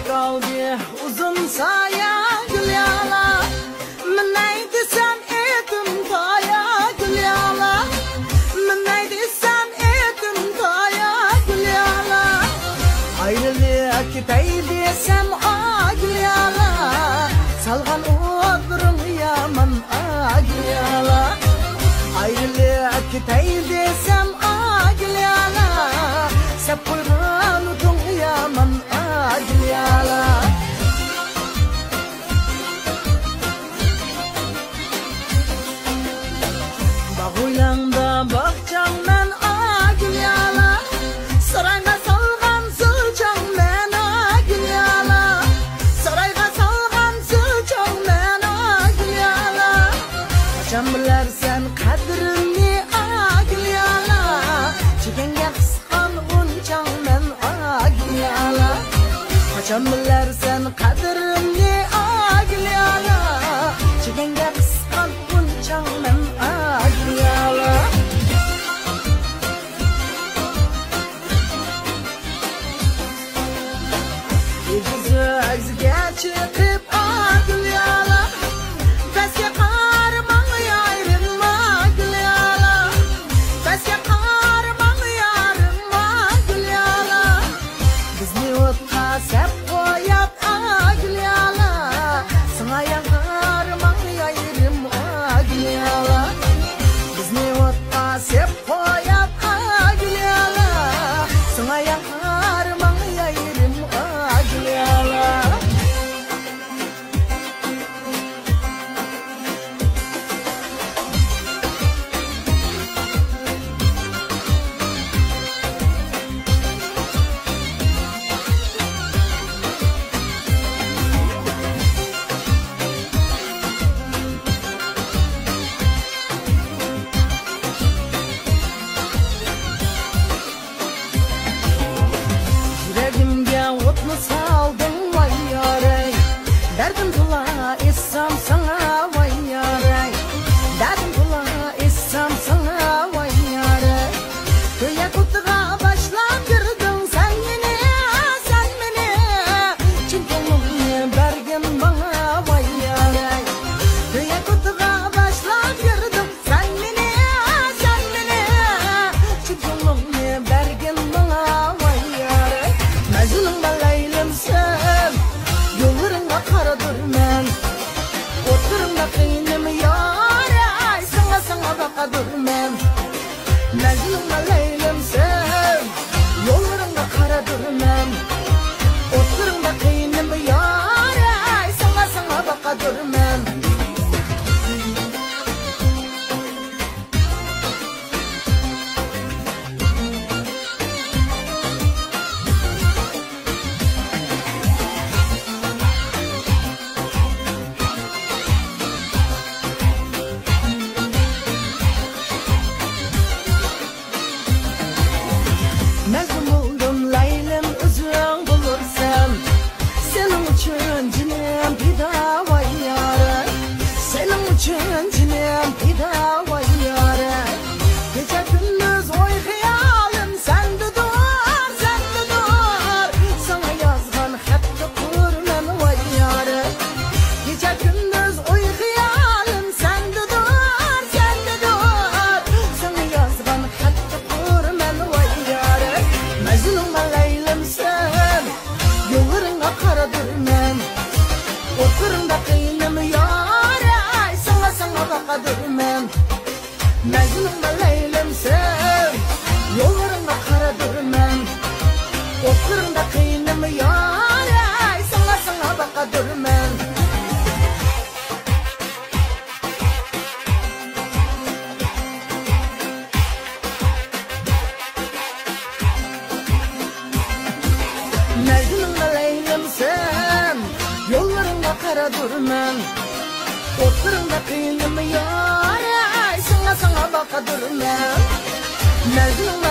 kaldı uzun saya gül yala. Neydi sen edim taya gül yala. Neydi sen edim taya gül yala. Ayrılık değildi sen a gül yala. Salgan odurun yaman a gül yala. Ayrılık değildi sen a gül yala. Sep koygan udun yaman a gül yala. Uyanda bakacağım ben a gül yala. Sarayga salgan sılçam ben a gül yala. Sarayga salgan sılçam ben a gül yala. Kaçan bilersen kadrini a gül yala. Çekenge kıskan unçam ben a gül yala. Kaçan bilersen kadrini a gül yala. Çekenge kıskan unçam ben a gül yala. Yüzüge çıkıp a gül yala. Beske karman yarım a gül yala. Beske karman yarım a gül yala. Bizni otqa sep koyap a gül yala. Sana yanarman yarım a gül yala. Bizni otqa sep koyap a gül yala. Sana yanarman yarım a gül yala. Yüreğimge otunu saldın vay yarey. Derdim tula etsem sana vay yarey. Derdim tula etsem sana vay yarey. Köye kutuğa başlap girdin sen beni, sen beni. Çınkolunu bergin bana vay yarey. Köye kutuğa başlap girdin sen beni, sen beni. Çınkolunu bergin bana vay yarey. Mecnun'da leylimsin, yollarına karadır men. Oturumda kıyınım yarey, sana sana bakadır men. Mecnun'da leylimsin, yollarına karadır men. Oturumda kıyınım yarey, sana sana bakadır men. Mecnun oldum leylim üzün bulursan. Senin için cinem pida vay yarey. Senin için cinem pida vay yarey. Gece gündüz oy hayalim sende dur, sende dur. Sana yazgan hattı kurmen vay yarey. Gece gündüz oy hayalim sende dur, sende dur. Sana yazgan hattı kurmen vay yarey. Mecnun'da leylimsin, yollarına karadır men. Oturumda kıyınım yarey, sana sana bakadır men. Mecnun'da leylimsin, yollarına karadır men. Oturumda kıyınım yarey, sana sana bakadır men. Mecnun'da leylimsin, yollarında karadır men. Oturumda kıyınım yarey, sana sana bakadır men. Mecnun'da